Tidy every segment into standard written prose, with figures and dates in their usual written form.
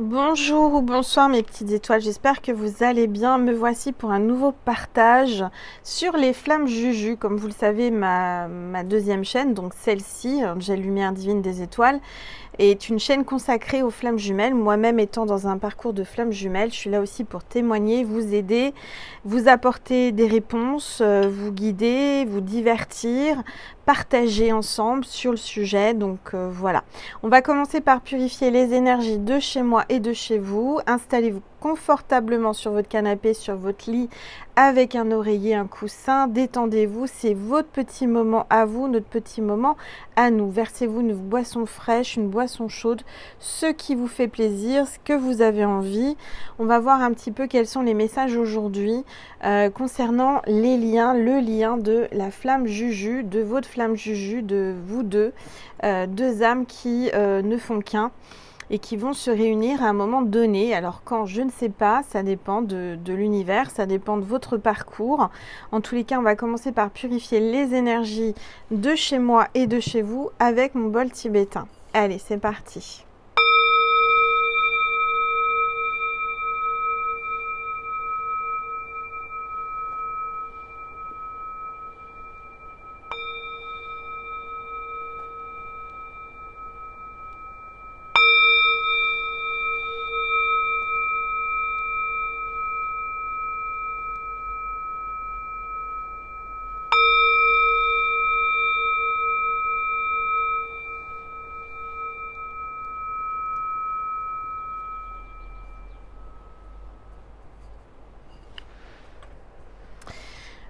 Bonjour ou bonsoir mes petites étoiles, j'espère que vous allez bien. Me voici pour un nouveau partage sur les flammes Juju. Comme vous le savez, ma deuxième chaîne, donc celle-ci, Angel Lumière Divine des Étoiles, est une chaîne consacrée aux flammes jumelles. Moi-même étant dans un parcours de flammes jumelles, je suis là aussi pour témoigner, vous aider, vous apporter des réponses, vous guider, vous divertir, partager ensemble sur le sujet. Donc voilà, on va commencer par purifier les énergies de chez moi et de chez vous. Installez-vous confortablement sur votre canapé, sur votre lit, avec un oreiller, un coussin. Détendez-vous, c'est votre petit moment à vous, notre petit moment à nous. Versez-vous une boisson fraîche, une boisson chaude, ce qui vous fait plaisir, ce que vous avez envie. On va voir un petit peu quels sont les messages aujourd'hui concernant les liens, le lien de la flamme Juju, de votre flamme Juju, de vous deux, deux âmes qui ne font qu'un et qui vont se réunir à un moment donné. Alors quand, je ne sais pas, ça dépend de l'univers, ça dépend de votre parcours. En tous les cas, on va commencer par purifier les énergies de chez moi et de chez vous avec mon bol tibétain. Allez, c'est parti.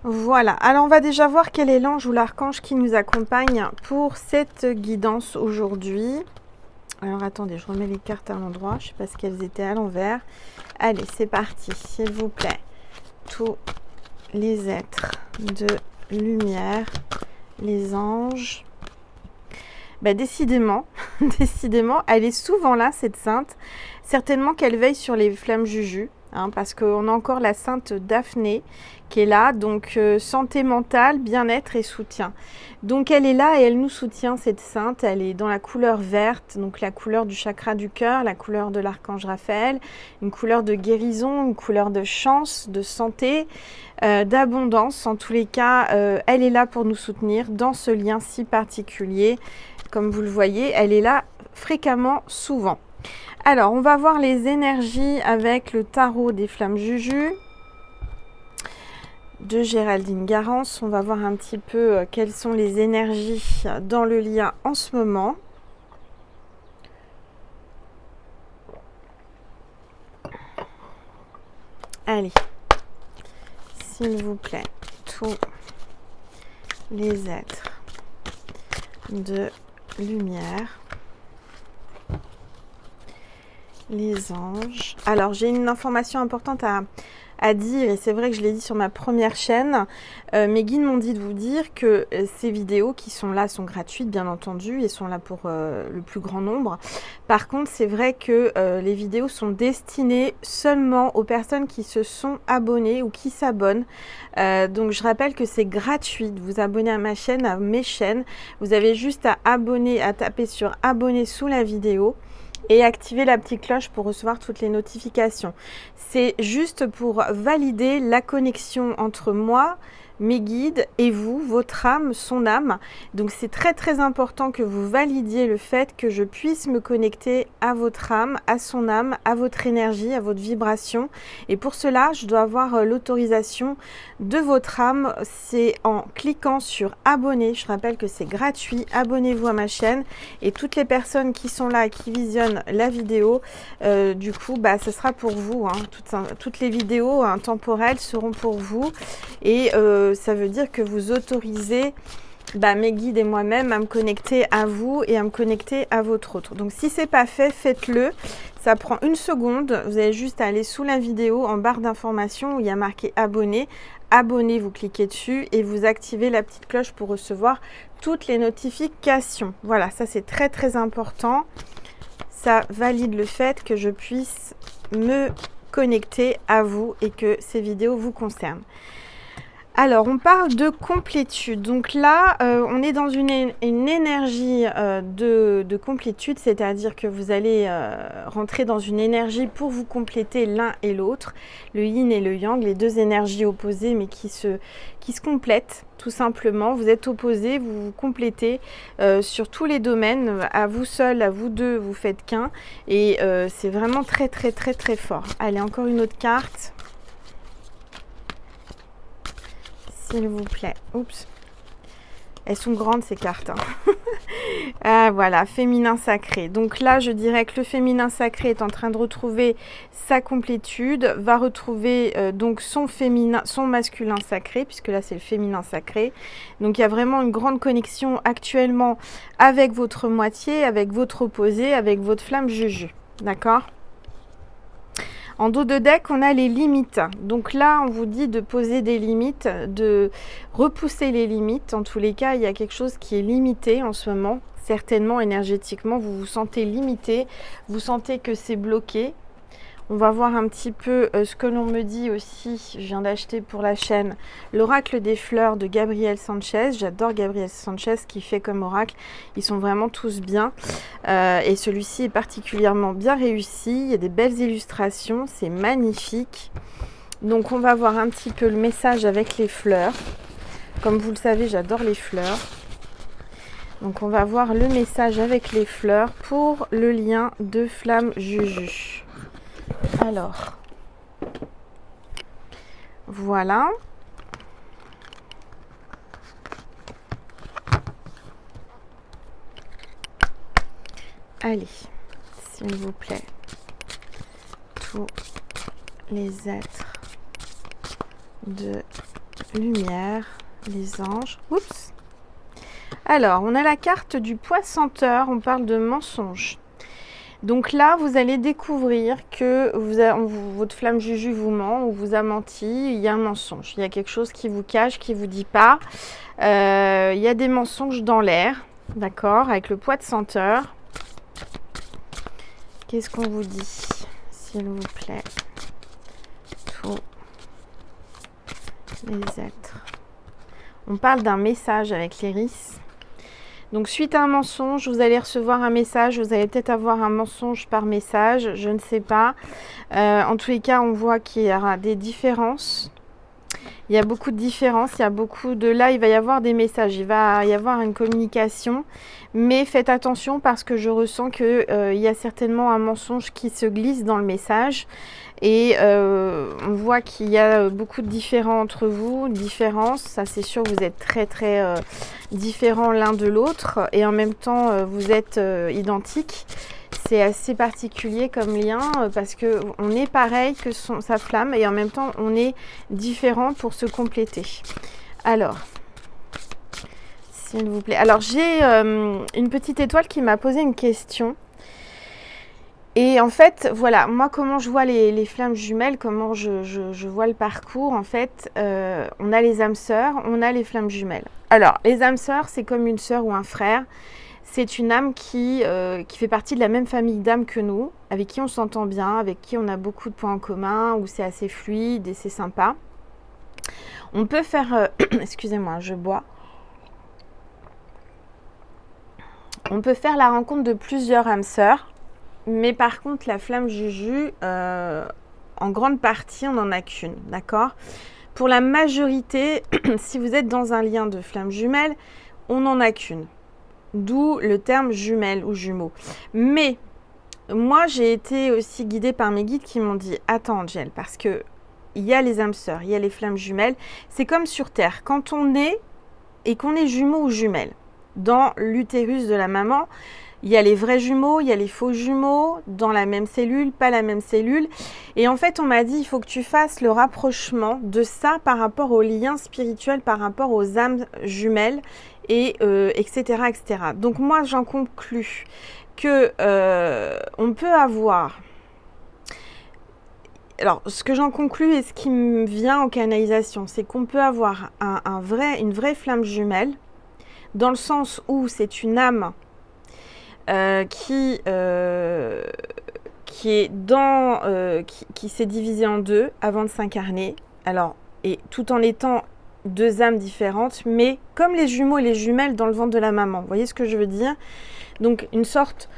Voilà, alors on va déjà voir quel est l'ange ou l'archange qui nous accompagne pour cette guidance aujourd'hui. Alors attendez, je remets les cartes à l'endroit, je ne sais pas si elles étaient à l'envers. Allez, c'est parti, s'il vous plaît. Tous les êtres de lumière, les anges. Décidément, décidément, elle est souvent là, cette sainte. Certainement qu'elle veille sur les flammes Juju. Parce qu'on a encore la sainte Daphné qui est là, donc santé mentale, bien-être et soutien. Donc elle est là et elle nous soutient, cette sainte. Elle est dans la couleur verte, donc la couleur du chakra du cœur, la couleur de l'archange Raphaël, une couleur de guérison, une couleur de chance, de santé, d'abondance. En tous les cas, elle est là pour nous soutenir dans ce lien si particulier. Comme vous le voyez, elle est là fréquemment, souvent. Alors, on va voir les énergies avec le tarot des flammes Juju de Géraldine Garance. On va voir un petit peu quelles sont les énergies dans le lien en ce moment. Allez, s'il vous plaît, tous les êtres de lumière. Les anges. Alors, j'ai une information importante à dire, et c'est vrai que je l'ai dit sur ma première chaîne. Mes guides m'ont dit de vous dire que ces vidéos qui sont là sont gratuites, bien entendu, et sont là pour le plus grand nombre. Par contre, c'est vrai que les vidéos sont destinées seulement aux personnes qui se sont abonnées ou qui s'abonnent. Donc, je rappelle que c'est gratuit de vous abonner à ma chaîne, à mes chaînes. Vous avez juste à abonner, à taper sur abonner sous la vidéo et activer la petite cloche pour recevoir toutes les notifications. C'est juste pour valider la connexion entre moi, mes guides et vous, votre âme, son âme. Donc c'est très très important que vous validiez le fait que je puisse me connecter à votre âme, à son âme, à votre énergie, à votre vibration. Et pour cela, je dois avoir l'autorisation de votre âme. C'est en cliquant sur abonner. Je rappelle que c'est gratuit. Abonnez-vous à ma chaîne. Et toutes les personnes qui sont là et qui visionnent la vidéo, du coup, ce sera pour vous. Toutes les vidéos temporelles seront pour vous. Et ça veut dire que vous autorisez mes guides et moi-même à me connecter à vous et à me connecter à votre autre. Donc si c'est pas fait, faites-le. Ça prend une seconde. Vous avez juste à aller sous la vidéo en barre d'informations où il y a marqué abonner. Abonnez, vous cliquez dessus et vous activez la petite cloche pour recevoir toutes les notifications. Voilà, ça c'est très très important. Ça valide le fait que je puisse me connecter à vous et que ces vidéos vous concernent. Alors, on parle de complétude. Donc là, on est dans une énergie de complétude, c'est-à-dire que vous allez rentrer dans une énergie pour vous compléter l'un et l'autre, le yin et le yang, les deux énergies opposées mais qui se complètent tout simplement. Vous êtes opposés, vous vous complétez sur tous les domaines. À vous seul, à vous deux, vous faites qu'un. Et c'est vraiment très très très très fort. Allez, encore une autre carte. S'il vous plaît. Oups. Elles sont grandes ces cartes. Hein. Ah, voilà, féminin sacré. Donc là, je dirais que le féminin sacré est en train de retrouver sa complétude, va retrouver donc son masculin sacré, puisque là c'est le féminin sacré. Donc il y a vraiment une grande connexion actuellement avec votre moitié, avec votre opposé, avec votre flamme juju. D'accord ? En dos de deck, on a les limites. Donc là, on vous dit de poser des limites, de repousser les limites. En tous les cas, il y a quelque chose qui est limité en ce moment. Certainement, énergétiquement, vous vous sentez limité. Vous sentez que c'est bloqué. On va voir un petit peu ce que l'on me dit aussi. Je viens d'acheter pour la chaîne l'oracle des fleurs de Gabriel Sanchez. J'adore Gabriel Sanchez, ce qu'il fait comme oracle. Ils sont vraiment tous bien. Et celui-ci est particulièrement bien réussi. Il y a des belles illustrations. C'est magnifique. Donc on va voir un petit peu le message avec les fleurs. Comme vous le savez, j'adore les fleurs. Donc on va voir le message avec les fleurs pour le lien de flamme Juju. Alors, voilà. Allez, s'il vous plaît, tous les êtres de lumière, les anges. Oups. Alors, on a la carte du poisson-senteur, on parle de mensonge. Donc là, vous allez découvrir que votre flamme Juju vous ment ou vous a menti. Il y a un mensonge. Il y a quelque chose qui vous cache, qui ne vous dit pas. Il y a des mensonges dans l'air. D'accord ? Avec le poisson-senteur. Qu'est-ce qu'on vous dit, s'il vous plaît ? Tous les êtres. On parle d'un message avec l'iris. Donc suite à un mensonge, vous allez recevoir un message, vous allez peut-être avoir un mensonge par message, je ne sais pas. En tous les cas, on voit qu'il y aura des différences. Il y a beaucoup de différences, il y a beaucoup de... Là, il va y avoir des messages, il va y avoir une communication. Mais faites attention parce que je ressens qu'il y a certainement un mensonge qui se glisse dans le message. Et on voit qu'il y a beaucoup de différends entre vous, différences, ça c'est sûr, vous êtes très très différents l'un de l'autre et en même temps vous êtes identiques. C'est assez particulier comme lien parce qu'on est pareil que sa flamme et en même temps on est différent pour se compléter. Alors, s'il vous plaît. Alors j'ai une petite étoile qui m'a posé une question. Et en fait, voilà, moi comment je vois les flammes jumelles, comment je vois le parcours, en fait, on a les âmes sœurs, on a les flammes jumelles. Alors, les âmes sœurs, c'est comme une sœur ou un frère. C'est une âme qui fait partie de la même famille d'âmes que nous, avec qui on s'entend bien, avec qui on a beaucoup de points en commun, où c'est assez fluide et c'est sympa. On peut faire... excusez-moi, je bois. On peut faire la rencontre de plusieurs âmes sœurs. Mais par contre, la flamme Juju, en grande partie, on n'en a qu'une, d'accord ? Pour la majorité, si vous êtes dans un lien de flamme jumelle, on n'en a qu'une. D'où le terme jumelle ou jumeau. Mais moi, j'ai été aussi guidée par mes guides qui m'ont dit « Attends, Angel, parce que il y a les âmes sœurs, il y a les flammes jumelles. C'est comme sur Terre. Quand on est et qu'on est jumeau ou jumelle, dans l'utérus de la maman, il y a les vrais jumeaux, il y a les faux jumeaux, dans la même cellule, pas la même cellule. Et en fait, on m'a dit, il faut que tu fasses le rapprochement de ça par rapport aux liens spirituels, par rapport aux âmes jumelles, et etc., etc. Donc moi, j'en conclus que on peut avoir... Alors, ce que j'en conclus et ce qui me vient en canalisation, c'est qu'on peut avoir une vraie flamme jumelle, dans le sens où c'est une âme qui est qui s'est divisée en deux avant de s'incarner. Alors, et tout en étant 2 âmes différentes, mais comme les jumeaux et les jumelles dans le ventre de la maman. Vous voyez ce que je veux dire? Donc une sorte,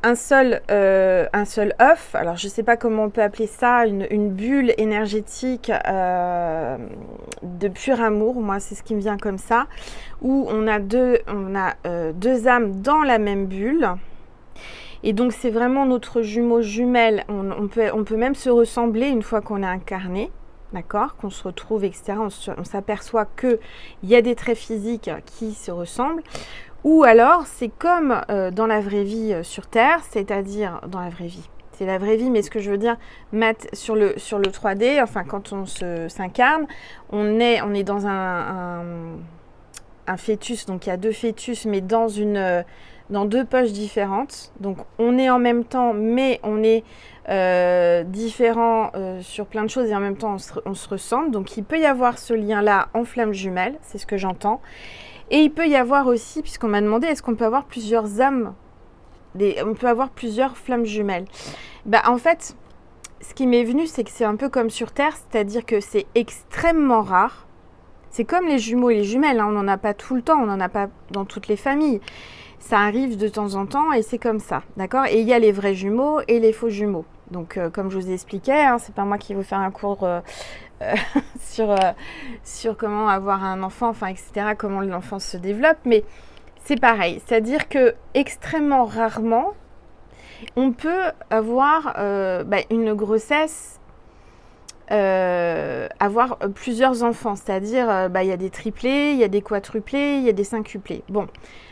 un seul œuf, alors je ne sais pas comment on peut appeler ça, une bulle énergétique de pur amour, moi c'est ce qui me vient comme ça, où on a deux âmes dans la même bulle. Et donc c'est vraiment notre jumeau jumelle, on peut même se ressembler une fois qu'on est incarné, d'accord, qu'on se retrouve, etc. On s'aperçoit qu'il y a des traits physiques qui se ressemblent. Ou alors c'est comme dans la vraie vie sur Terre, c'est-à-dire dans la vraie vie. C'est la vraie vie, mais ce que je veux dire, sur le 3D, enfin quand on s'incarne, on est dans un fœtus, donc il y a 2 fœtus, mais dans 2 poches différentes. Donc on est en même temps, mais on est différent sur plein de choses et en même temps on se ressemble. Donc il peut y avoir ce lien-là en flamme jumelle, c'est ce que j'entends. Et il peut y avoir aussi, puisqu'on m'a demandé, est-ce qu'on peut avoir plusieurs âmes, on peut avoir plusieurs flammes jumelles. En fait, ce qui m'est venu, c'est que c'est un peu comme sur Terre, c'est-à-dire que c'est extrêmement rare. C'est comme les jumeaux et les jumelles, hein, on n'en a pas tout le temps, on n'en a pas dans toutes les familles. Ça arrive de temps en temps et c'est comme ça, d'accord? Et il y a les vrais jumeaux et les faux jumeaux. Donc, comme je vous ai expliqué, hein, c'est pas moi qui vais vous faire un cours sur comment avoir un enfant, enfin, etc., comment l'enfant se développe, mais c'est pareil. C'est-à-dire que extrêmement rarement, on peut avoir une grossesse, avoir plusieurs enfants. C'est-à-dire, il y a des triplés, il y a des quadruplés, il y a des quintuplés. Bon,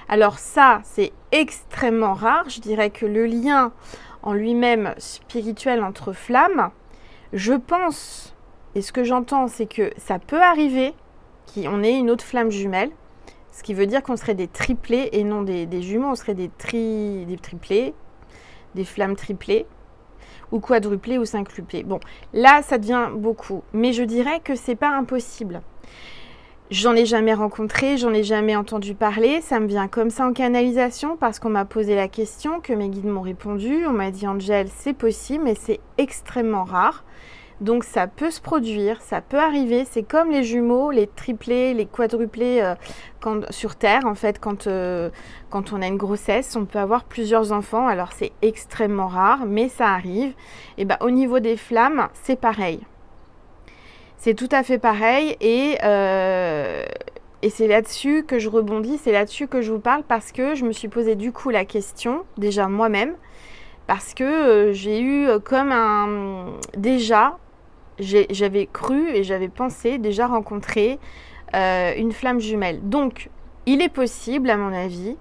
alors ça, c'est extrêmement rare. Je dirais que le lien en lui-même spirituel entre flammes, je pense, et ce que j'entends, c'est que ça peut arriver qu'on ait une autre flamme jumelle, ce qui veut dire qu'on serait des triplés et non des jumeaux, on serait des triplés, des flammes triplées, ou quadruplées ou quintuplées. Bon, là, ça devient beaucoup, mais je dirais que c'est pas impossible. J'en ai jamais rencontré, j'en ai jamais entendu parler, ça me vient comme ça en canalisation parce qu'on m'a posé la question, que mes guides m'ont répondu, on m'a dit Angel, c'est possible, mais c'est extrêmement rare. Donc ça peut se produire, ça peut arriver, c'est comme les jumeaux, les triplés, les quadruplés sur Terre, en fait, quand on a une grossesse, on peut avoir plusieurs enfants, alors c'est extrêmement rare, mais ça arrive. Et au niveau des flammes, c'est pareil. C'est tout à fait pareil et c'est là-dessus que je rebondis, c'est là-dessus que je vous parle parce que je me suis posé du coup la question, déjà moi-même, parce que j'ai eu comme j'avais cru et j'avais pensé déjà rencontrer une flamme jumelle. Donc, il est possible à mon avis,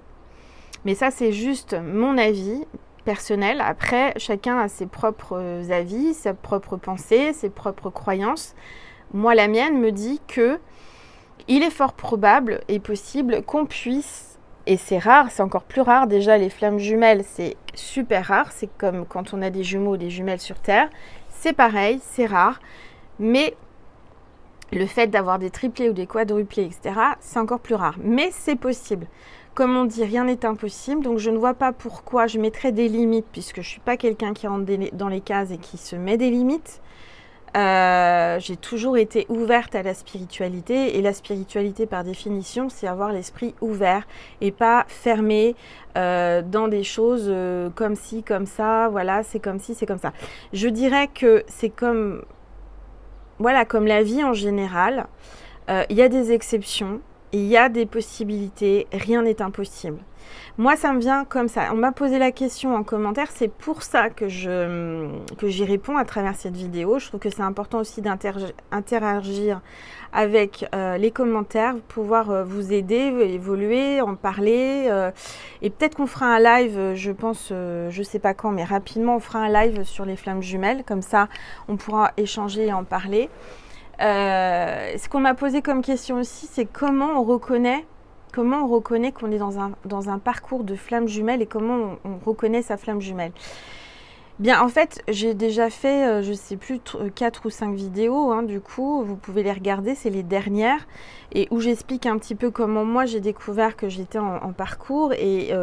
mais ça c'est juste mon avis personnel. Après, chacun a ses propres avis, sa propre pensée, ses propres croyances. Moi, la mienne me dit que il est fort probable et possible qu'on puisse, et c'est rare, c'est encore plus rare, déjà les flammes jumelles, c'est super rare, c'est comme quand on a des jumeaux ou des jumelles sur Terre, c'est pareil, c'est rare, mais le fait d'avoir des triplés ou des quadruplés, etc., c'est encore plus rare, mais c'est possible. Comme on dit, rien n'est impossible, donc je ne vois pas pourquoi je mettrais des limites, puisque je ne suis pas quelqu'un qui rentre dans les cases et qui se met des limites. J'ai toujours été ouverte à la spiritualité et la spiritualité par définition c'est avoir l'esprit ouvert et pas fermé dans des choses comme ci, comme ça, voilà, c'est comme ci, c'est comme ça. Je dirais que c'est comme la vie en général, il y a des exceptions, il y a des possibilités, rien n'est impossible. Moi, ça me vient comme ça. On m'a posé la question en commentaire, c'est pour ça que j'y réponds à travers cette vidéo. Je trouve que c'est important aussi d'interagir avec les commentaires, pouvoir vous aider, évoluer, en parler. Et peut-être qu'on fera un live, je pense, je ne sais pas quand, mais rapidement, on fera un live sur les flammes jumelles. Comme ça, on pourra échanger et en parler. Ce qu'on m'a posé comme question aussi, c'est comment on reconnaît qu'on est dans un parcours de flamme jumelle et comment on reconnaît sa flamme jumelle. Bien, en fait, j'ai déjà fait, je ne sais plus, 4 ou 5 vidéos, hein, du coup, vous pouvez les regarder, c'est les dernières, et où j'explique un petit peu comment moi j'ai découvert que j'étais en parcours, et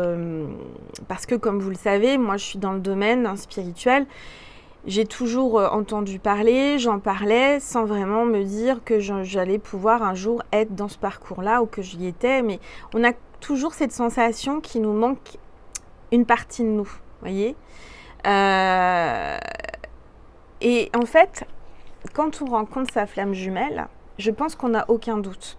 parce que, comme vous le savez, moi je suis dans le domaine spirituel, j'ai toujours entendu parler, j'en parlais sans vraiment me dire que j'allais pouvoir un jour être dans ce parcours-là ou que j'y étais. Mais on a toujours cette sensation qu'il nous manque une partie de nous, voyez. Et en fait, quand on rencontre sa flamme jumelle, je pense qu'on n'a aucun doute.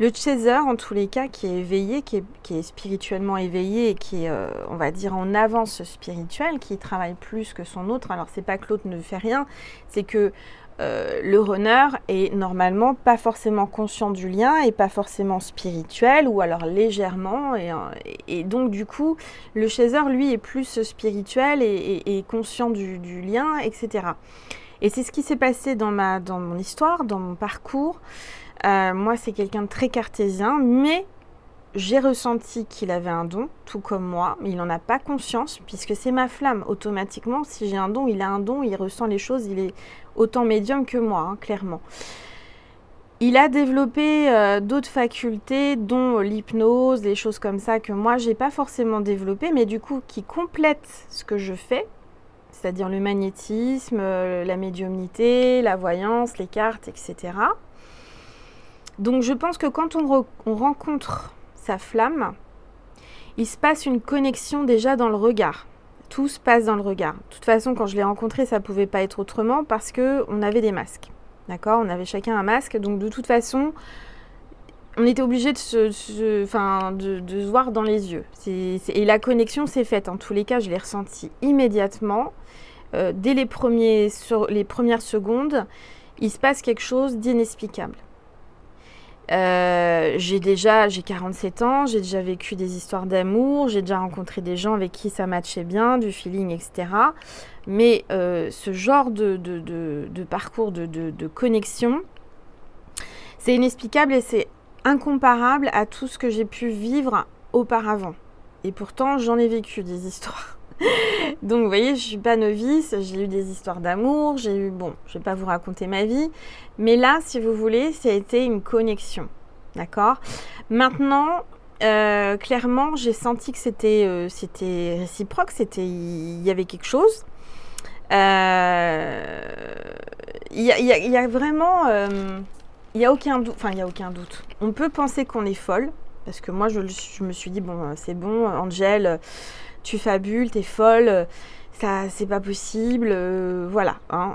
Le chaser, en tous les cas, qui est éveillé, qui est spirituellement éveillé et qui est, on va dire, en avance spirituelle, qui travaille plus que son autre. Alors, c'est pas que l'autre ne fait rien, c'est que le runner est normalement pas forcément conscient du lien et pas forcément spirituel, ou alors légèrement. Et donc, du coup, le chaser, lui, est plus spirituel et conscient du lien, etc. Et c'est ce qui s'est passé dans mon histoire, dans mon parcours. Moi, c'est quelqu'un de très cartésien, mais j'ai ressenti qu'il avait un don, tout comme moi, mais il n'en a pas conscience, puisque c'est ma flamme. Automatiquement, si j'ai un don, il a un don, il ressent les choses, il est autant médium que moi, hein, clairement. Il a développé d'autres facultés, dont l'hypnose, des choses comme ça, que moi, j'ai pas forcément développées, mais du coup, qui complètent ce que je fais, c'est-à-dire le magnétisme, la médiumnité, la voyance, les cartes, etc. Donc je pense que quand on rencontre sa flamme, il se passe une connexion déjà dans le regard. Tout se passe dans le regard. De toute façon, quand je l'ai rencontré, ça ne pouvait pas être autrement parce qu'on avait des masques. D'accord ? On avait chacun un masque. Donc de toute façon, on était obligé de se voir dans les yeux. Et la connexion s'est faite. En tous les cas, je l'ai ressenti immédiatement. Dès les premières secondes, il se passe quelque chose d'inexplicable. J'ai 47 ans, j'ai déjà vécu des histoires d'amour, j'ai déjà rencontré des gens avec qui ça matchait bien, du feeling, etc. Mais ce genre de parcours de connexion, c'est inexplicable et c'est incomparable à tout ce que j'ai pu vivre auparavant. Et pourtant, j'en ai vécu des histoires. Donc vous voyez, je suis pas novice, j'ai eu des histoires d'amour, je vais pas vous raconter ma vie, mais là, si vous voulez, ça a été une connexion, d'accord ? Maintenant, clairement, j'ai senti que c'était réciproque, il y avait quelque chose. Il y a vraiment, il y a aucun doute. On peut penser qu'on est folle, parce que moi, je me suis dit, bon, c'est bon, Angel, tu fabules, t'es folle, ça, c'est pas possible, voilà. Hein,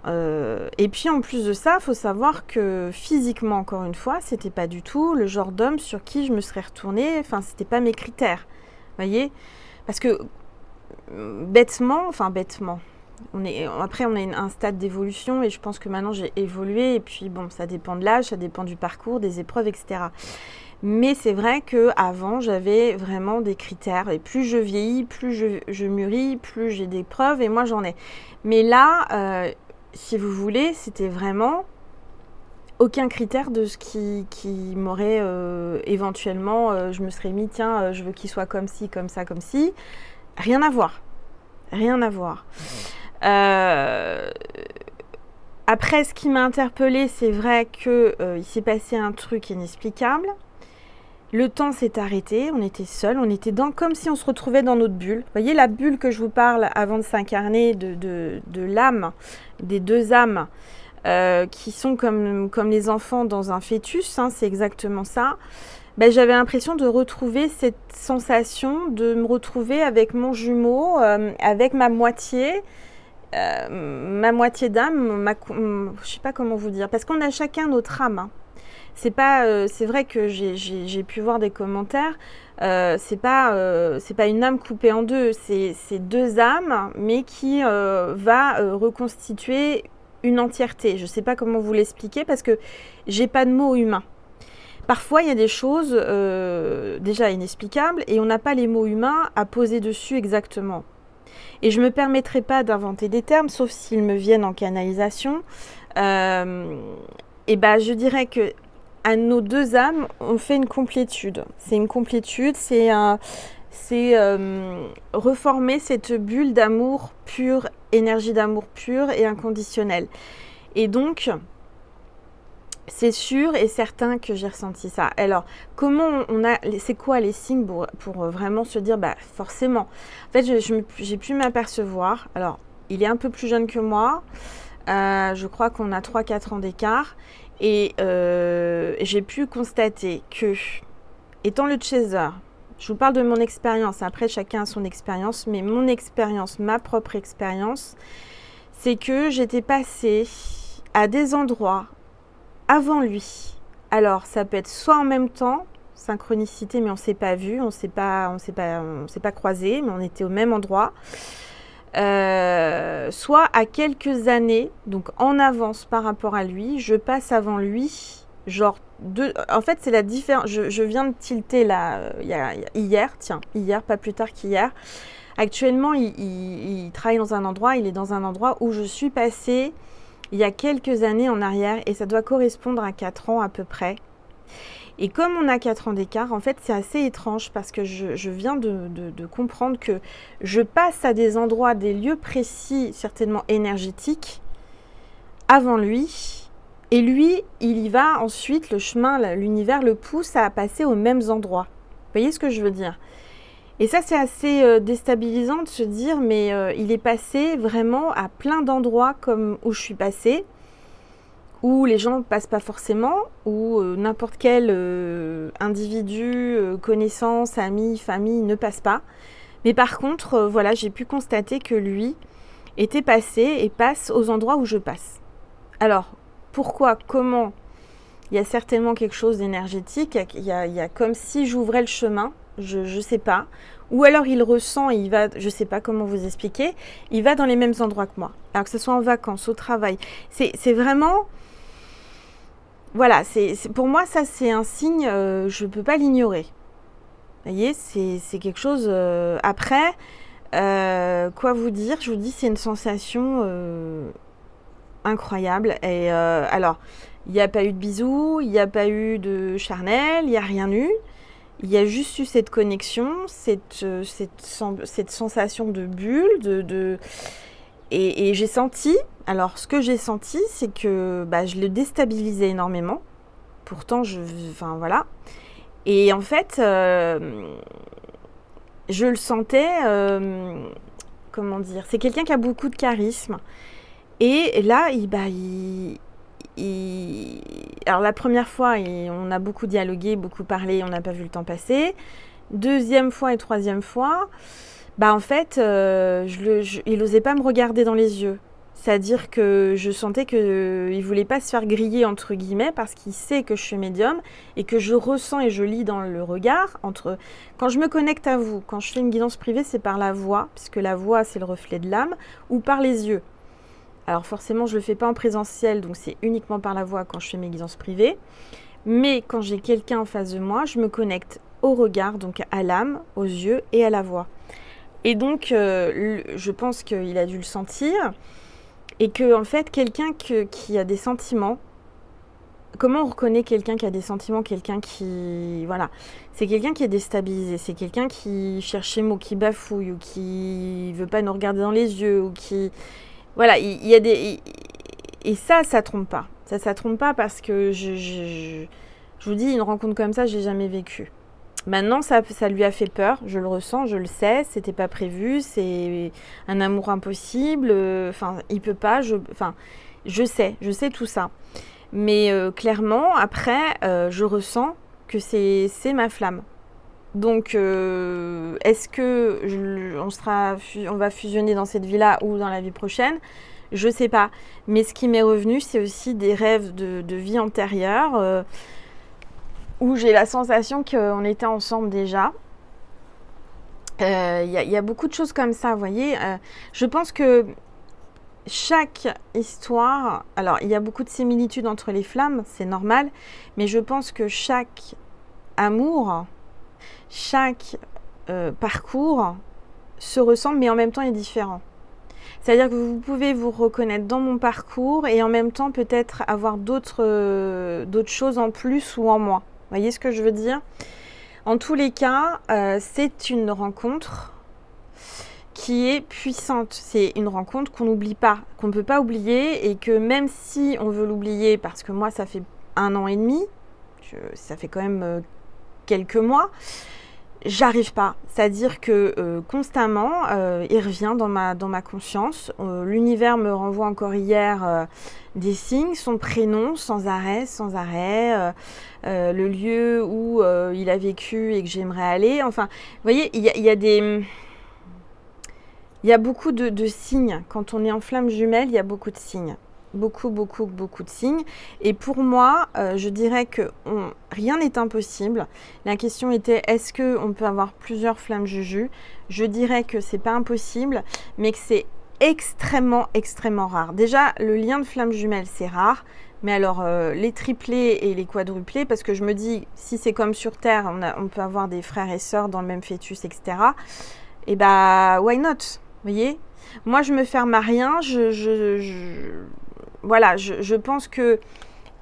et puis en plus de ça, il faut savoir que physiquement, encore une fois, c'était pas du tout le genre d'homme sur qui je me serais retournée, enfin, c'était pas mes critères, voyez ? Parce que bêtement, on a un stade d'évolution et je pense que maintenant j'ai évolué et puis bon, ça dépend de l'âge, ça dépend du parcours, des épreuves, etc. Mais c'est vrai qu'avant, j'avais vraiment des critères. Et plus je vieillis, plus je mûris, plus j'ai des preuves. Et moi, j'en ai. Mais là, si vous voulez, c'était vraiment aucun critère de ce qui m'aurait éventuellement... je me serais mis, tiens, je veux qu'il soit comme ci, comme ça, comme ci. Rien à voir. Rien à voir. Après, ce qui m'a interpellée, c'est vrai qu'il s'est passé un truc inexplicable. Le temps s'est arrêté, on était seuls, on était comme si on se retrouvait dans notre bulle. Vous voyez la bulle que je vous parle avant de s'incarner de l'âme, des deux âmes qui sont comme les enfants dans un fœtus, hein, c'est exactement ça. Ben, j'avais l'impression de retrouver cette sensation, de me retrouver avec mon jumeau, avec ma moitié d'âme, je sais pas comment vous dire, parce qu'on a chacun notre âme. Hein. C'est vrai que j'ai pu voir des commentaires. C'est pas une âme coupée en deux. C'est deux âmes, mais qui va reconstituer une entièreté. Je sais pas comment vous l'expliquer parce que j'ai pas de mots humains. Parfois, il y a des choses déjà inexplicables et on n'a pas les mots humains à poser dessus exactement. Et je me permettrai pas d'inventer des termes, sauf s'ils me viennent en canalisation. Et ben, je dirais que à nos deux âmes, on fait une complétude. C'est une complétude, c'est reformer cette bulle d'amour pur, énergie d'amour pur et inconditionnel. Et donc, c'est sûr et certain que j'ai ressenti ça. Alors, c'est quoi les signes pour vraiment se dire, bah forcément. En fait, j'ai pu m'apercevoir. Alors, il est un peu plus jeune que moi. Je crois qu'on a 3-4 ans d'écart. Et j'ai pu constater que, étant le chaser, je vous parle de mon expérience, après chacun a son expérience, mais mon expérience, ma propre expérience, c'est que j'étais passée à des endroits avant lui. Alors ça peut être soit en même temps, synchronicité, mais on ne s'est pas vu, on ne s'est pas croisés, mais on était au même endroit. Soit à quelques années, donc en avance par rapport à lui, je passe avant lui, genre en fait c'est la différence, je viens de tilter là, hier, pas plus tard qu'hier, actuellement il travaille dans un endroit, il est dans un endroit où je suis passée il y a quelques années en arrière, et ça doit correspondre à 4 ans à peu près. Et comme on a 4 ans d'écart, en fait, c'est assez étrange parce que je viens de comprendre que je passe à des endroits, des lieux précis, certainement énergétiques, avant lui. Et lui, il y va ensuite, le chemin, l'univers le pousse à passer aux mêmes endroits. Vous voyez ce que je veux dire? Et ça, c'est assez déstabilisant de se dire, mais il est passé vraiment à plein d'endroits comme où je suis passée, où les gens ne passent pas forcément, où n'importe quel individu, connaissance, ami, famille ne passe pas. Mais par contre, voilà, j'ai pu constater que lui était passé et passe aux endroits où je passe. Alors, pourquoi, comment? Il y a certainement quelque chose d'énergétique, il y a comme si j'ouvrais le chemin, je ne sais pas. Ou alors il ressent et il va, je ne sais pas comment vous expliquer, il va dans les mêmes endroits que moi. Alors que ce soit en vacances, au travail. C'est vraiment... Voilà, pour moi, ça, c'est un signe, je ne peux pas l'ignorer. Vous voyez, c'est quelque chose... Après, quoi vous dire? Je vous dis, c'est une sensation incroyable. Et alors, il n'y a pas eu de bisous, il n'y a pas eu de charnel, il n'y a rien eu. Il y a juste eu cette connexion, cette sensation de bulle, et j'ai senti, alors ce que j'ai senti, c'est que je le déstabilisais énormément. Pourtant, enfin voilà. Et en fait, je le sentais, comment dire, c'est quelqu'un qui a beaucoup de charisme. Et là, alors la première fois, on a beaucoup dialogué, beaucoup parlé, on n'a pas vu le temps passer. Deuxième fois et troisième fois, en fait, il n'osait pas me regarder dans les yeux. C'est-à-dire que je sentais qu'il ne voulait pas se faire griller, entre guillemets, parce qu'il sait que je suis médium et que je ressens et je lis dans le regard. Quand je me connecte à vous, quand je fais une guidance privée, c'est par la voix, puisque la voix, c'est le reflet de l'âme, ou par les yeux. Alors forcément, je ne le fais pas en présentiel, donc c'est uniquement par la voix quand je fais mes guidances privées. Mais quand j'ai quelqu'un en face de moi, je me connecte au regard, donc à l'âme, aux yeux et à la voix. Et donc, je pense qu'il a dû le sentir. Et que, en fait, quelqu'un qui a des sentiments, comment on reconnaît quelqu'un qui a des sentiments, quelqu'un qui... Voilà, c'est quelqu'un qui est déstabilisé, c'est quelqu'un qui cherche ses mots, qui bafouille, ou qui veut pas nous regarder dans les yeux, ou qui... Voilà, il y a des... Et ça trompe pas. Ça trompe pas parce que je vous dis, une rencontre comme ça, j'ai jamais vécu. Maintenant, ça lui a fait peur, je le ressens, je le sais, c'était pas prévu, c'est un amour impossible, il peut pas, je sais tout ça. Mais clairement, après, je ressens que c'est ma flamme. Donc, est-ce que on va fusionner dans cette vie-là ou dans la vie prochaine? Je sais pas. Mais ce qui m'est revenu, c'est aussi des rêves de vie antérieure, où j'ai la sensation qu'on était ensemble déjà. Il y a beaucoup de choses comme ça, vous voyez. Je pense que chaque histoire... Alors, il y a beaucoup de similitudes entre les flammes, c'est normal. Mais je pense que chaque amour, chaque parcours se ressemble, mais en même temps est différent. C'est-à-dire que vous pouvez vous reconnaître dans mon parcours et en même temps peut-être avoir d'autres choses en plus ou en moi. Vous voyez ce que je veux dire? En tous les cas, c'est une rencontre qui est puissante. C'est une rencontre qu'on n'oublie pas, qu'on ne peut pas oublier, et que même si on veut l'oublier, parce que moi ça fait 1 an et demi, ça fait quand même quelques mois, j'arrive pas. C'est-à-dire que constamment, il revient dans ma conscience. L'univers me renvoie encore hier des signes, son prénom, sans arrêt, le lieu où il a vécu et que j'aimerais aller. Enfin, vous voyez, il y a beaucoup de signes. Quand on est en flamme jumelle, il y a beaucoup de signes. Beaucoup de signes. Et pour moi, je dirais que rien n'est impossible. La question était, est-ce qu'on peut avoir plusieurs flammes juju? Je dirais que c'est pas impossible, mais que c'est extrêmement rare. Déjà, le lien de flamme jumelle, c'est rare. Mais alors, les triplés et les quadruplés, parce que je me dis, si c'est comme sur Terre, on peut avoir des frères et sœurs dans le même fœtus, etc. Et bah, why not? Vous voyez? Moi, je me ferme à rien. Voilà, je pense qu'il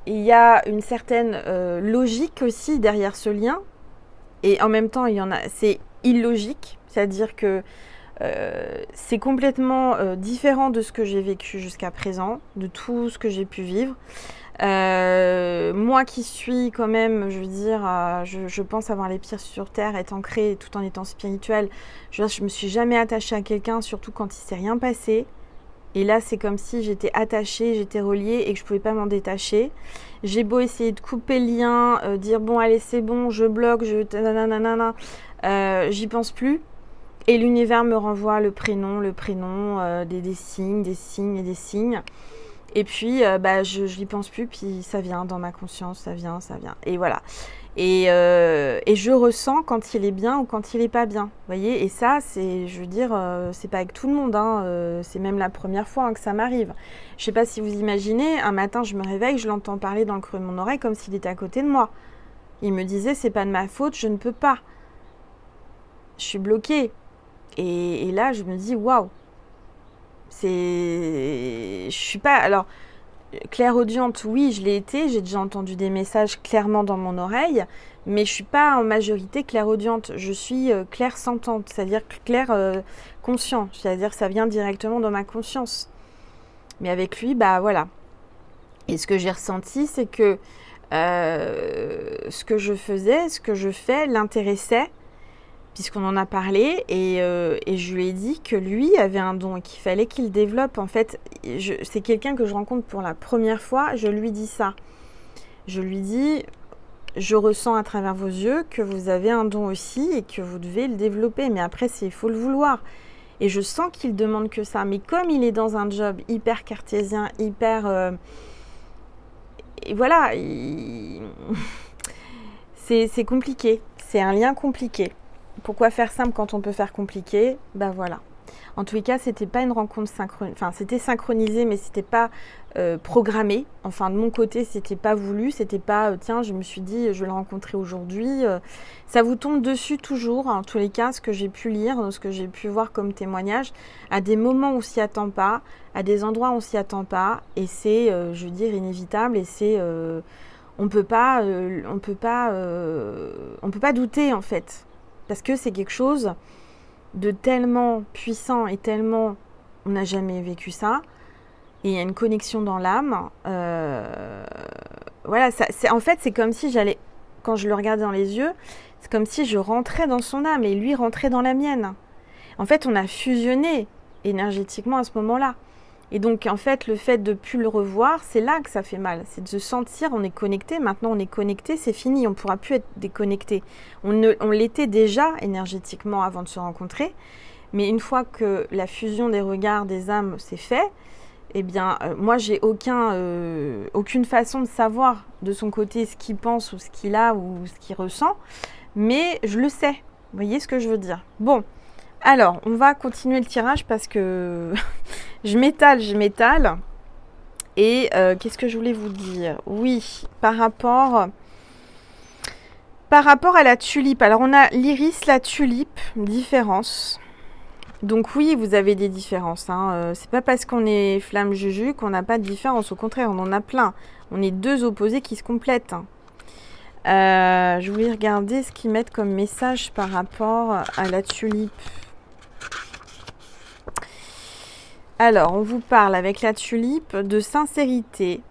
y a une certaine logique aussi derrière ce lien. Et en même temps, c'est illogique. C'est-à-dire que c'est complètement différent de ce que j'ai vécu jusqu'à présent, de tout ce que j'ai pu vivre. Moi qui suis quand même, je veux dire, je pense avoir les pieds sur terre, être ancrée tout en étant spirituelle. Je me suis jamais attachée à quelqu'un, surtout quand il s'est rien passé. Et là, c'est comme si j'étais attachée, j'étais reliée et que je pouvais pas m'en détacher. J'ai beau essayer de couper le lien, dire bon, allez, c'est bon, je bloque, j'y pense plus. Et l'univers me renvoie le prénom, des signes, des signes et des signes. Et puis, je n'y pense plus, puis ça vient dans ma conscience, ça vient. Et voilà. Et je ressens quand il est bien ou quand il n'est pas bien. Vous voyez? Et ça, c'est, je veux dire, c'est pas avec tout le monde. Hein, c'est même la première fois que ça m'arrive. Je sais pas si vous imaginez, un matin, je me réveille, je l'entends parler dans le creux de mon oreille comme s'il était à côté de moi. Il me disait, c'est pas de ma faute, je ne peux pas. Je suis bloquée. Et là, je me dis, waouh. Je suis pas... Alors, clairaudiente, oui, je l'ai été. J'ai déjà entendu des messages clairement dans mon oreille. Mais je suis pas en majorité clairaudiente. Je suis clairsentante, c'est-à-dire clair conscient. C'est-à-dire que ça vient directement dans ma conscience. Mais avec lui, bah voilà. Et ce que j'ai ressenti, c'est que ce que je faisais, ce que je fais l'intéressait. Puisqu'on en a parlé, et je lui ai dit que lui avait un don et qu'il fallait qu'il développe. En fait, c'est quelqu'un que je rencontre pour la première fois, je lui dis ça. Je lui dis, je ressens à travers vos yeux que vous avez un don aussi et que vous devez le développer. Mais après, il faut le vouloir. Et je sens qu'il demande que ça. Mais comme il est dans un job hyper cartésien, hyper... et voilà, c'est compliqué. C'est un lien compliqué. Pourquoi faire simple quand on peut faire compliqué? Ben voilà. En tous les cas, c'était pas une rencontre synchronisée. Enfin, c'était synchronisé, mais c'était pas programmé. Enfin, de mon côté, c'était pas voulu. C'était pas, tiens, je me suis dit, je vais le rencontrer aujourd'hui. Ça vous tombe dessus toujours. En tous les cas, ce que j'ai pu lire, ce que j'ai pu voir comme témoignage, à des moments où on s'y attend pas, à des endroits où on s'y attend pas, et c'est, je veux dire, inévitable. Et c'est, on peut pas douter en fait. Parce que c'est quelque chose de tellement puissant et tellement... On n'a jamais vécu ça. Et il y a une connexion dans l'âme. Voilà, en fait, c'est comme si j'allais... Quand je le regardais dans les yeux, c'est comme si je rentrais dans son âme et lui rentrait dans la mienne. En fait, on a fusionné énergétiquement à ce moment-là. Et donc, en fait, le fait de ne plus le revoir, c'est là que ça fait mal. C'est de se sentir, on est connecté, maintenant on est connecté, c'est fini, on ne pourra plus être déconnecté. On l'était déjà énergétiquement avant de se rencontrer, mais une fois que la fusion des regards, des âmes, s'est fait, eh bien, moi, j'ai aucune façon de savoir de son côté ce qu'il pense ou ce qu'il a ou ce qu'il ressent, mais je le sais. Vous voyez ce que je veux dire? Bon. Alors, on va continuer le tirage parce que je m'étale. Et qu'est-ce que je voulais vous dire? Oui, par rapport à la tulipe. Alors, on a l'iris, la tulipe, différence. Donc oui, vous avez des différences. Hein. C'est pas parce qu'on est flamme juju qu'on n'a pas de différence. Au contraire, on en a plein. On est deux opposés qui se complètent. Je voulais regarder ce qu'ils mettent comme message par rapport à la tulipe. Alors, on vous parle avec la tulipe de sincérité,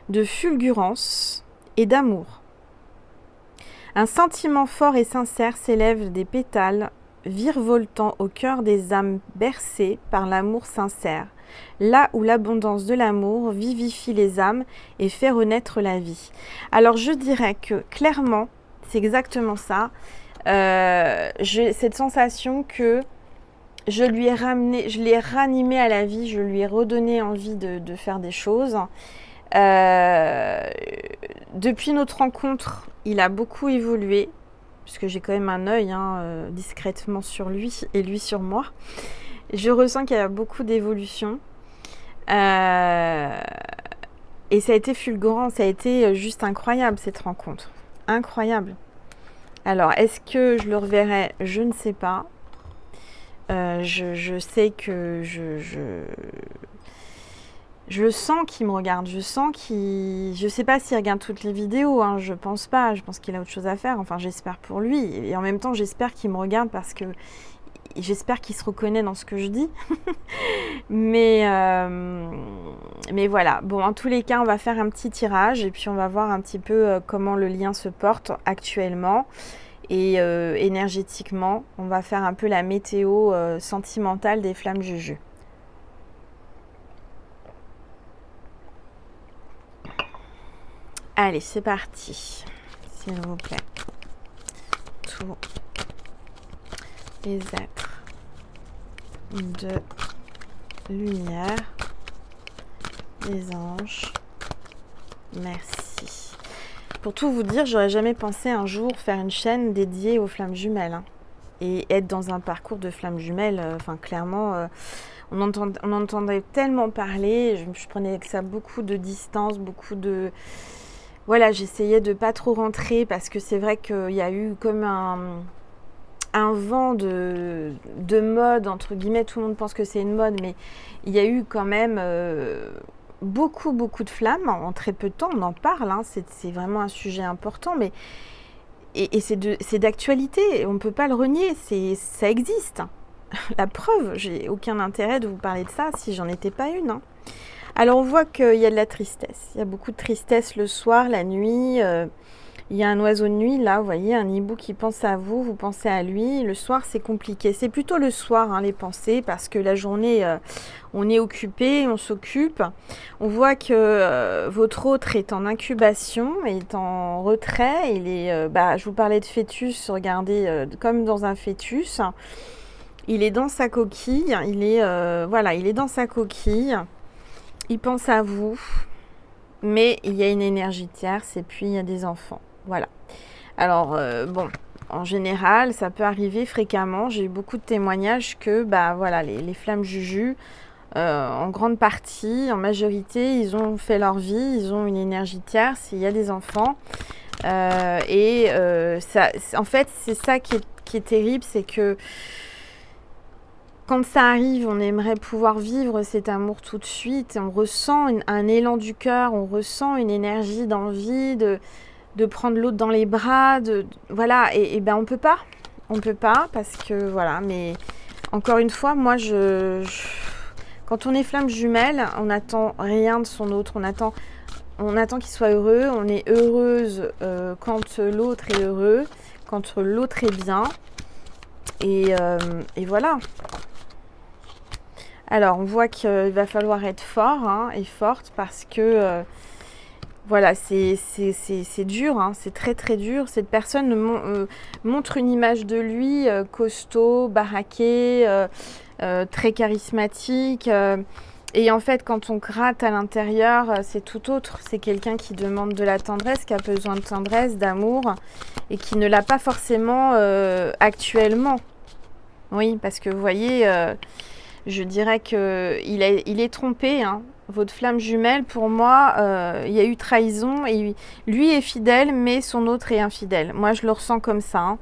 de fulgurance et d'amour. Un sentiment fort et sincère s'élève des pétales, virevoltant au cœur des âmes bercées par l'amour sincère, là où l'abondance de l'amour vivifie les âmes et fait renaître la vie. Alors je dirais que clairement, c'est exactement ça. J'ai cette sensation que je lui ai ramené, je l'ai ranimé à la vie, je lui ai redonné envie de faire des choses. Depuis notre rencontre, il a beaucoup évolué, puisque j'ai quand même un œil discrètement sur lui et lui sur moi. Je ressens qu'il y a beaucoup d'évolution. Et ça a été fulgurant, ça a été juste incroyable cette rencontre. Incroyable. Alors, est-ce que je le reverrai? Je ne sais pas. Je sais que je sens qu'il me regarde, je sens qu'il... Je sais pas s'il regarde toutes les vidéos, hein, je pense pas, je pense qu'il a autre chose à faire, enfin j'espère pour lui. Et en même temps j'espère qu'il me regarde parce que j'espère qu'il se reconnaît dans ce que je dis. mais voilà, bon en tous les cas on va faire un petit tirage et puis on va voir un petit peu comment le lien se porte actuellement. Et énergétiquement, on va faire un peu la météo sentimentale des flammes Juju. Allez, c'est parti, s'il vous plaît. Tous les êtres de lumière, les anges, merci. Pour tout vous dire, j'aurais jamais pensé un jour faire une chaîne dédiée aux flammes jumelles. Hein, et être dans un parcours de flammes jumelles, clairement... on entendait tellement parler, je prenais avec ça beaucoup de distance, beaucoup de... Voilà, j'essayais de pas trop rentrer parce que c'est vrai qu'il y a eu comme un vent de mode, entre guillemets, tout le monde pense que c'est une mode, mais il y a eu quand même beaucoup de flammes en très peu de temps, on en parle, hein, c'est vraiment un sujet important, mais et c'est d'actualité, on ne peut pas le renier, ça existe. La preuve, j'ai aucun intérêt de vous parler de ça si j'en étais pas une. Hein. Alors on voit qu'il y a de la tristesse. Il y a beaucoup de tristesse le soir, la nuit. Il y a un oiseau de nuit là, vous voyez, un hibou qui pense à vous, vous pensez à lui. Le soir c'est compliqué. C'est plutôt le soir les pensées parce que la journée on est occupé, on s'occupe. On voit que votre autre est en incubation, est en retrait. Il est, je vous parlais de fœtus, regardez, comme dans un fœtus. Il est dans sa coquille, il est dans sa coquille, il pense à vous, mais il y a une énergie tierce et puis il y a des enfants, voilà. Alors, en général, ça peut arriver fréquemment, j'ai eu beaucoup de témoignages que, les flammes Juju, en grande partie, en majorité, ils ont fait leur vie, ils ont une énergie tierce, il y a des enfants, en fait, c'est ça qui est terrible, c'est que quand ça arrive, on aimerait pouvoir vivre cet amour tout de suite. On ressent un élan du cœur, on ressent une énergie d'envie de prendre l'autre dans les bras. Voilà, et on peut pas. On peut pas parce que voilà. Mais encore une fois, moi, quand on est flamme jumelle, on n'attend rien de son autre. On attend qu'il soit heureux. On est heureuse quand l'autre est heureux, quand l'autre est bien. Et voilà. Alors, on voit qu'il va falloir être fort et forte parce que, c'est dur, c'est très très dur. Cette personne montre une image de lui costaud, baraqué, très charismatique. Et en fait, quand on gratte à l'intérieur, c'est tout autre. C'est quelqu'un qui demande de la tendresse, qui a besoin de tendresse, d'amour et qui ne l'a pas forcément actuellement. Oui, parce que vous voyez... je dirais qu'il est trompé, votre flamme jumelle, pour moi, il y a eu trahison, et lui est fidèle, mais son autre est infidèle. Moi, je le ressens comme ça.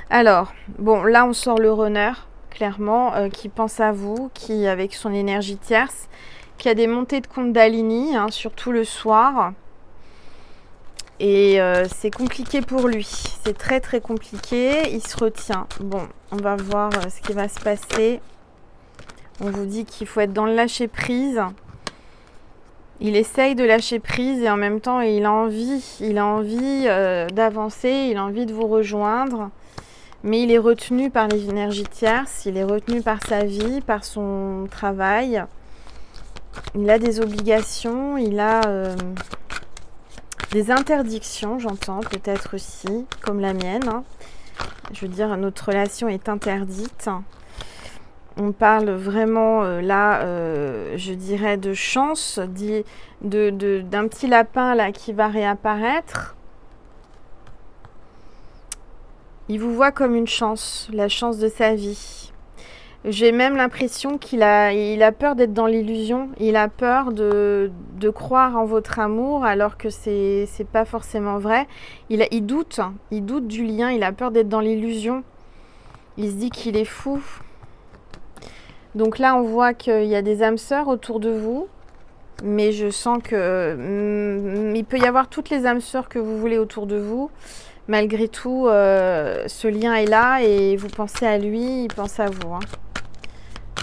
Alors, bon, là, on sort le runner, clairement, qui pense à vous, qui, avec son énergie tierce, qui a des montées de Kundalini, surtout le soir. Et c'est compliqué pour lui, c'est très très compliqué, il se retient. Bon, on va voir ce qui va se passer. On vous dit qu'il faut être dans le lâcher-prise. Il essaye de lâcher prise et en même temps, il a envie d'avancer, il a envie de vous rejoindre. Mais il est retenu par les énergies tierces, il est retenu par sa vie, par son travail. Il a des obligations, il a des interdictions, j'entends peut-être aussi, comme la mienne. Hein. Je veux dire, notre relation est interdite. On parle vraiment là, je dirais, de chance, d'un petit lapin là qui va réapparaître. Il vous voit comme une chance, la chance de sa vie. J'ai même l'impression qu'il a peur d'être dans l'illusion. Il a peur de croire en votre amour alors que c'est pas forcément vrai. Il doute du lien, il a peur d'être dans l'illusion. Il se dit qu'il est fou. Donc là, on voit qu'il y a des âmes sœurs autour de vous. Mais je sens que il peut y avoir toutes les âmes sœurs que vous voulez autour de vous. Malgré tout, ce lien est là et vous pensez à lui, il pense à vous. Hein.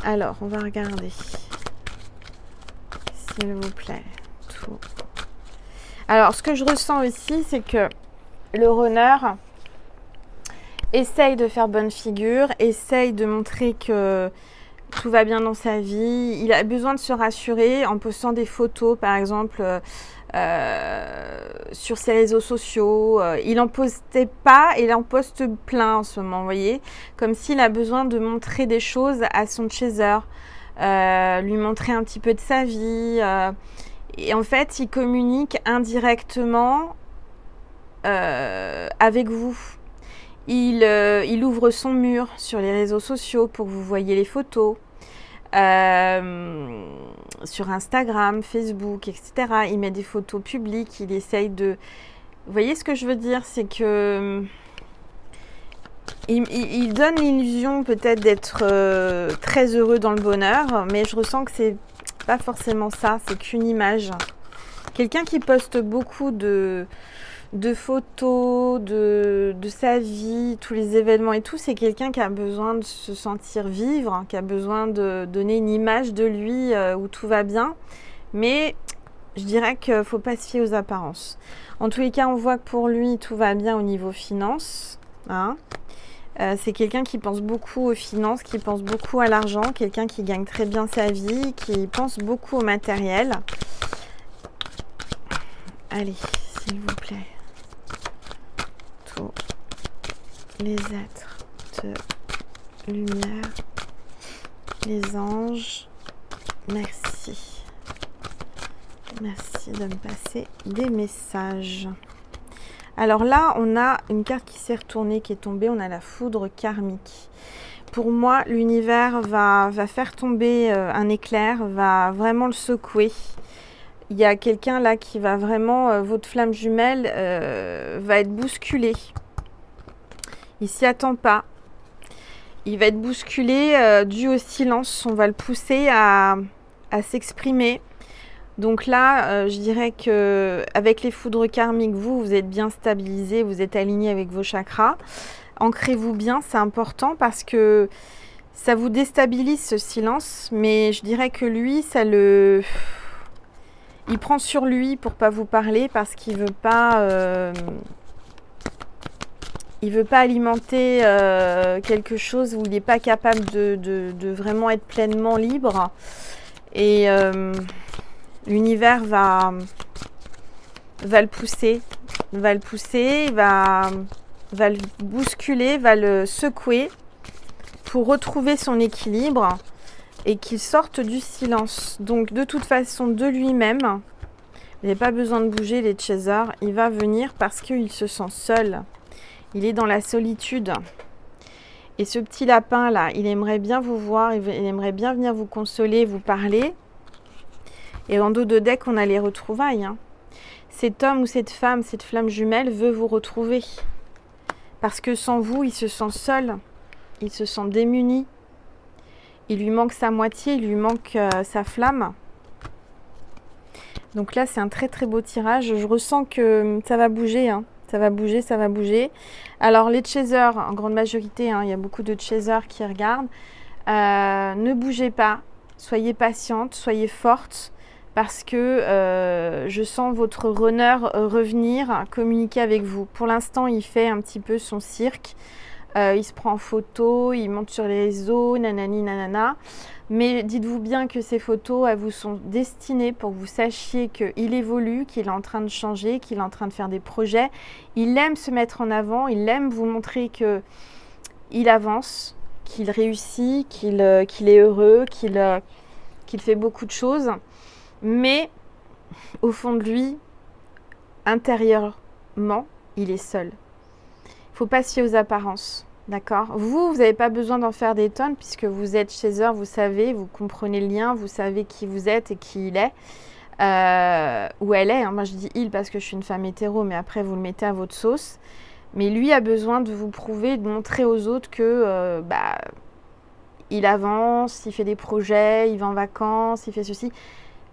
Alors, on va regarder. S'il vous plaît. Tout. Alors, ce que je ressens aussi, c'est que le runner essaye de faire bonne figure, essaye de montrer que tout va bien dans sa vie. Il a besoin de se rassurer en postant des photos, par exemple, sur ses réseaux sociaux. Il n'en postait pas et il en poste plein en ce moment, vous voyez. Comme s'il a besoin de montrer des choses à son chaser, lui montrer un petit peu de sa vie. Et en fait, il communique indirectement avec vous. Il ouvre son mur sur les réseaux sociaux pour que vous voyez les photos. Sur Instagram, Facebook, etc. Il met des photos publiques, il essaye de... Vous voyez ce que je veux dire? C'est que... Il donne l'illusion peut-être d'être très heureux dans le bonheur, mais je ressens que c'est pas forcément ça, c'est qu'une image. Quelqu'un qui poste beaucoup de photos, de sa vie, tous les événements et tout, c'est quelqu'un qui a besoin de se sentir vivre, hein, qui a besoin de donner une image de lui où tout va bien. Mais je dirais qu'il ne faut pas se fier aux apparences. En tous les cas, on voit que pour lui, tout va bien au niveau finance. Hein. C'est quelqu'un qui pense beaucoup aux finances, qui pense beaucoup à l'argent, quelqu'un qui gagne très bien sa vie, qui pense beaucoup au matériel. Allez, s'il vous plaît. Tous les êtres de lumière, les anges, merci. Merci de me passer des messages. Alors là, on a une carte qui s'est retournée, qui est tombée. On a la foudre karmique. Pour moi, l'univers va faire tomber un éclair, va vraiment le secouer. Il y a quelqu'un là qui va vraiment, votre flamme jumelle va être bousculée. Il s'y attend pas. Il va être bousculé dû au silence. On va le pousser à s'exprimer. Donc là, je dirais que avec les foudres karmiques, vous êtes bien stabilisé, vous êtes aligné avec vos chakras. Ancrez-vous bien, c'est important parce que ça vous déstabilise ce silence. Mais je dirais que lui, il prend sur lui pour pas vous parler parce qu'il veut pas alimenter quelque chose où il n'est pas capable de vraiment être pleinement libre. Et l'univers va le pousser, va le bousculer, va le secouer pour retrouver son équilibre et qu'il sorte du silence. Donc de toute façon, de lui-même, il n'a pas besoin de bouger les chasers, il va venir parce qu'il se sent seul. Il est dans la solitude. Et ce petit lapin là, il aimerait bien vous voir, il aimerait bien venir vous consoler, vous parler. Et en dos de deck, on a les retrouvailles. Hein. Cet homme ou cette femme, cette flamme jumelle veut vous retrouver. Parce que sans vous, il se sent seul. Il se sent démuni. Il lui manque sa moitié, il lui manque sa flamme. Donc là, c'est un très très beau tirage. Je ressens que ça va bouger. Hein. Ça va bouger, ça va bouger. Alors les chasers, en grande majorité, hein, il y a beaucoup de chasers qui regardent. Ne bougez pas. Soyez patiente, soyez forte. parce que je sens votre runner revenir, communiquer avec vous. Pour l'instant, il fait un petit peu son cirque. Il se prend en photo, il monte sur les réseaux, nanani nanana. Mais dites-vous bien que ces photos, elles vous sont destinées pour que vous sachiez qu'il évolue, qu'il est en train de changer, qu'il est en train de faire des projets. Il aime se mettre en avant, il aime vous montrer qu'il avance, qu'il réussit, qu'il est heureux, qu'il fait beaucoup de choses. Mais au fond de lui, intérieurement, il est seul. Il ne faut pas se fier aux apparences. D'accord. Vous n'avez pas besoin d'en faire des tonnes puisque vous êtes chez eux, vous savez, vous comprenez le lien, vous savez qui vous êtes et qui il est, où elle est. Hein. Moi, je dis il parce que je suis une femme hétéro, mais après, vous le mettez à votre sauce. Mais lui a besoin de vous prouver, de montrer aux autres que il avance, il fait des projets, il va en vacances, il fait ceci.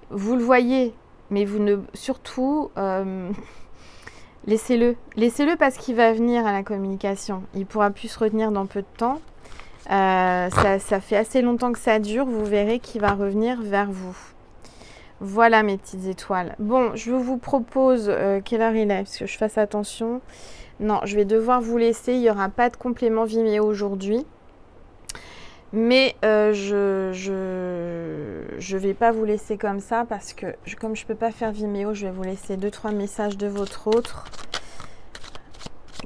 Vous le voyez, mais vous ne... Surtout... Laissez-le parce qu'il va venir à la communication. Il pourra plus se retenir dans peu de temps. Ça fait assez longtemps que ça dure. Vous verrez qu'il va revenir vers vous. Voilà mes petites étoiles. Bon, je vous propose... quelle heure il est? Parce que je fasse attention. Non, je vais devoir vous laisser. Il n'y aura pas de complément Vimeo aujourd'hui. Mais je vais pas vous laisser comme ça parce que comme je peux pas faire Vimeo, je vais vous laisser 2-3 messages de votre autre.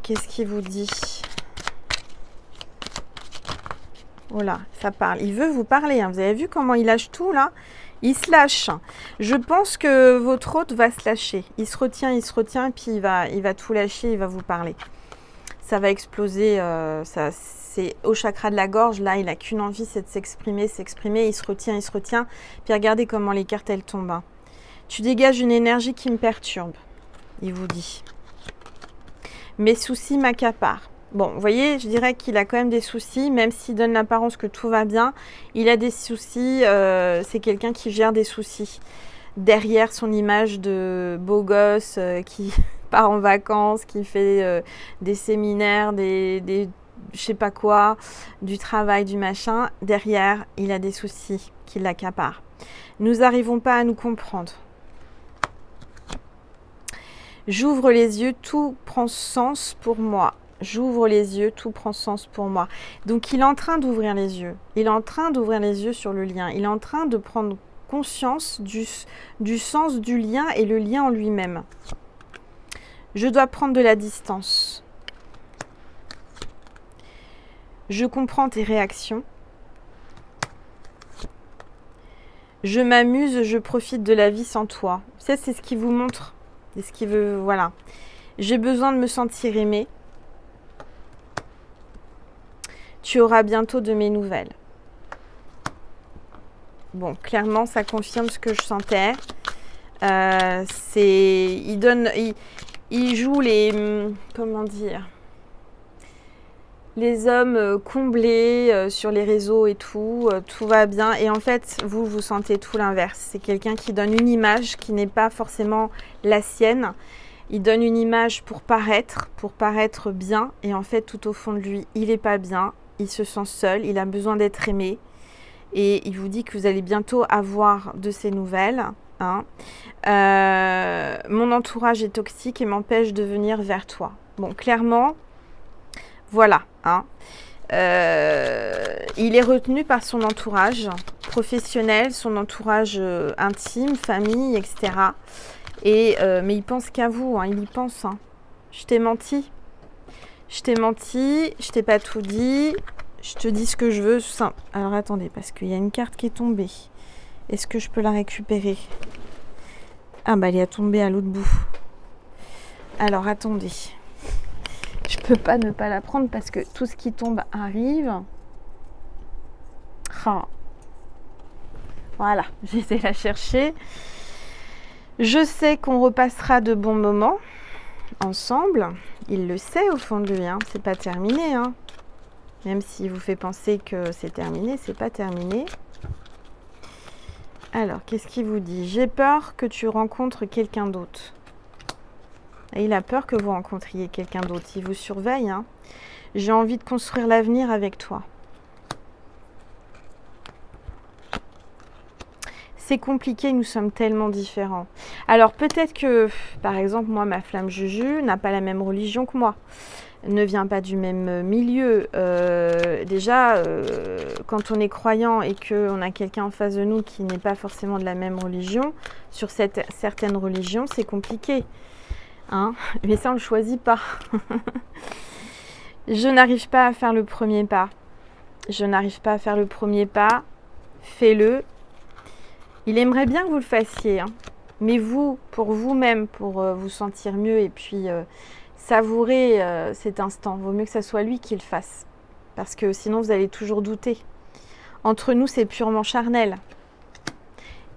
Qu'est-ce qu'il vous dit? Oh là, ça parle. Il veut vous parler. Hein. Vous avez vu comment il lâche tout là? Il se lâche. Je pense que votre hôte va se lâcher. Il se retient, et puis il va tout lâcher, il va vous parler. Ça va exploser. C'est au chakra de la gorge, là, il n'a qu'une envie, c'est de s'exprimer, il se retient. Puis regardez comment les cartes, elles tombent. Hein. Tu dégages une énergie qui me perturbe, il vous dit. Mes soucis m'accaparent. Bon, vous voyez, je dirais qu'il a quand même des soucis, même s'il donne l'apparence que tout va bien, il a des soucis, c'est quelqu'un qui gère des soucis. Derrière son image de beau gosse qui part en vacances, qui fait des séminaires, des je sais pas quoi, du travail, du machin, derrière, il a des soucis qui l'accaparent. Nous n'arrivons pas à nous comprendre. J'ouvre les yeux, tout prend sens pour moi. J'ouvre les yeux, tout prend sens pour moi. Donc, il est en train d'ouvrir les yeux. Il est en train d'ouvrir les yeux sur le lien. Il est en train de prendre conscience du sens du lien et le lien en lui-même. Je dois prendre de la distance. Je comprends tes réactions. Je m'amuse, je profite de la vie sans toi. Ça, c'est ce qui vous montre. C'est ce qui veut, voilà. J'ai besoin de me sentir aimée. Tu auras bientôt de mes nouvelles. Bon, clairement, ça confirme ce que je sentais. Il joue les, comment dire, les hommes comblés sur les réseaux et tout va bien. Et en fait, vous sentez tout l'inverse. C'est quelqu'un qui donne une image qui n'est pas forcément la sienne. Il donne une image pour paraître bien. Et en fait, tout au fond de lui, il n'est pas bien. Il se sent seul, il a besoin d'être aimé. Et il vous dit que vous allez bientôt avoir de ses nouvelles. Hein. Mon entourage est toxique et m'empêche de venir vers toi. Bon, clairement... Voilà, hein. Il est retenu par son entourage professionnel, son entourage intime, famille, etc. Mais il pense qu'à vous, hein, il y pense. Hein. Je t'ai menti, je t'ai pas tout dit, je te dis ce que je veux. Alors attendez, parce qu'il y a une carte qui est tombée. Est-ce que je peux la récupérer? Ah bah elle est tombée à l'autre bout. Alors attendez. Je peux pas ne pas la prendre parce que tout ce qui tombe arrive. Ah. Voilà, j'ai été la chercher. Je sais qu'on repassera de bons moments ensemble. Il le sait au fond de lui, hein. C'est pas terminé. Hein. Même s'il vous fait penser que c'est terminé, c'est pas terminé. Alors, qu'est-ce qu'il vous dit? J'ai peur que tu rencontres quelqu'un d'autre. Et il a peur que vous rencontriez quelqu'un d'autre. Il vous surveille. Hein. J'ai envie de construire l'avenir avec toi. C'est compliqué, nous sommes tellement différents. Alors peut-être que, par exemple, moi, ma flamme Juju n'a pas la même religion que moi, ne vient pas du même milieu. Déjà, quand on est croyant et qu'on a quelqu'un en face de nous qui n'est pas forcément de la même religion, sur certaines religions, c'est compliqué. Hein, mais ça, on ne le choisit pas. Je n'arrive pas à faire le premier pas. Je n'arrive pas à faire le premier pas. Fais-le. Il aimerait bien que vous le fassiez, hein. Mais vous, pour vous-même, pour vous sentir mieux et puis savourer cet instant, vaut mieux que ce soit lui qui le fasse. Parce que sinon, vous allez toujours douter. Entre nous, c'est purement charnel.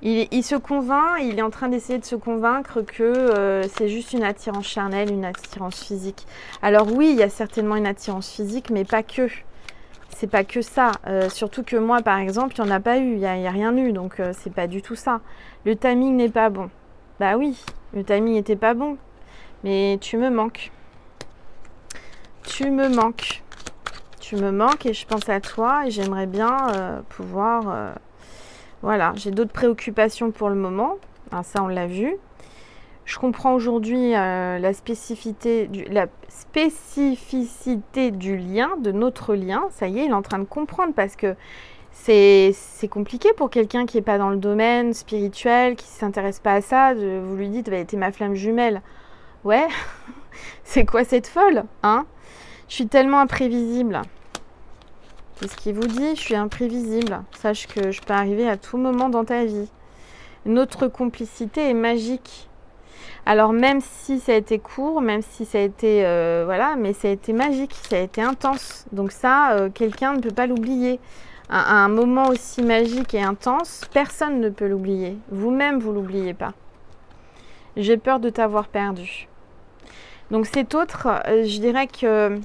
Il se convainc, il est en train d'essayer de se convaincre que c'est juste une attirance charnelle, une attirance physique. Alors oui, il y a certainement une attirance physique, mais pas que. C'est pas que ça. Surtout que moi, par exemple, il n'y en a pas eu, il n'y a rien eu, donc c'est pas du tout ça. Le timing n'est pas bon. Bah oui, le timing n'était pas bon, mais tu me manques. Tu me manques. Tu me manques et je pense à toi et j'aimerais bien pouvoir... Voilà, j'ai d'autres préoccupations pour le moment. Alors ça, on l'a vu. Je comprends aujourd'hui la spécificité du lien, de notre lien. Ça y est, il est en train de comprendre parce que c'est compliqué pour quelqu'un qui n'est pas dans le domaine spirituel, qui ne s'intéresse pas à ça. Vous lui dites, bah, t'es ma flamme jumelle. Ouais, c'est quoi cette folle, hein? Je suis tellement imprévisible. C'est ce qu'il vous dit, je suis imprévisible. Sache que je peux arriver à tout moment dans ta vie. Notre complicité est magique. Alors même si ça a été court, même si ça a été voilà, mais ça a été magique, ça a été intense. Donc ça, quelqu'un ne peut pas l'oublier. Un moment aussi magique et intense, personne ne peut l'oublier. Vous-même, vous l'oubliez pas. J'ai peur de t'avoir perdu. Donc cet autre, je dirais que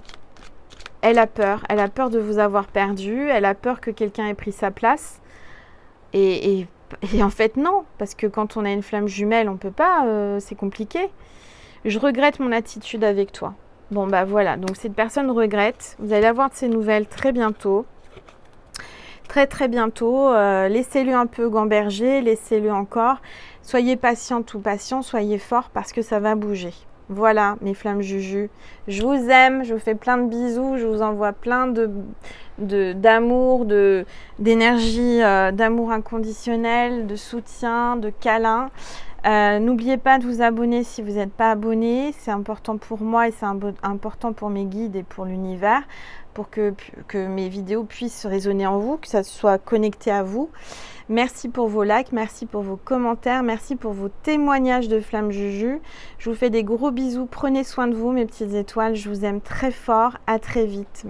elle a peur de vous avoir perdu, elle a peur que quelqu'un ait pris sa place. Et en fait, non, parce que quand on a une flamme jumelle, on peut pas, c'est compliqué. Je regrette mon attitude avec toi. Bon, bah voilà, donc cette personne regrette. Vous allez avoir de ses nouvelles très bientôt. Très, très bientôt. Laissez-le un peu gamberger, laissez-le encore. Soyez patiente ou patient, soyez fort parce que ça va bouger. Voilà, mes flammes Juju. Je vous aime, je vous fais plein de bisous, je vous envoie plein d'amour, d'énergie, d'amour inconditionnel, de soutien, de câlin. N'oubliez pas de vous abonner si vous n'êtes pas abonné. C'est important pour moi et c'est important pour mes guides et pour l'univers, pour que mes vidéos puissent résonner en vous, que ça soit connecté à vous. Merci pour vos likes, merci pour vos commentaires, merci pour vos témoignages de flammes Juju. Je vous fais des gros bisous, prenez soin de vous mes petites étoiles, je vous aime très fort, à très vite.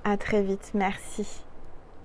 À très vite, merci.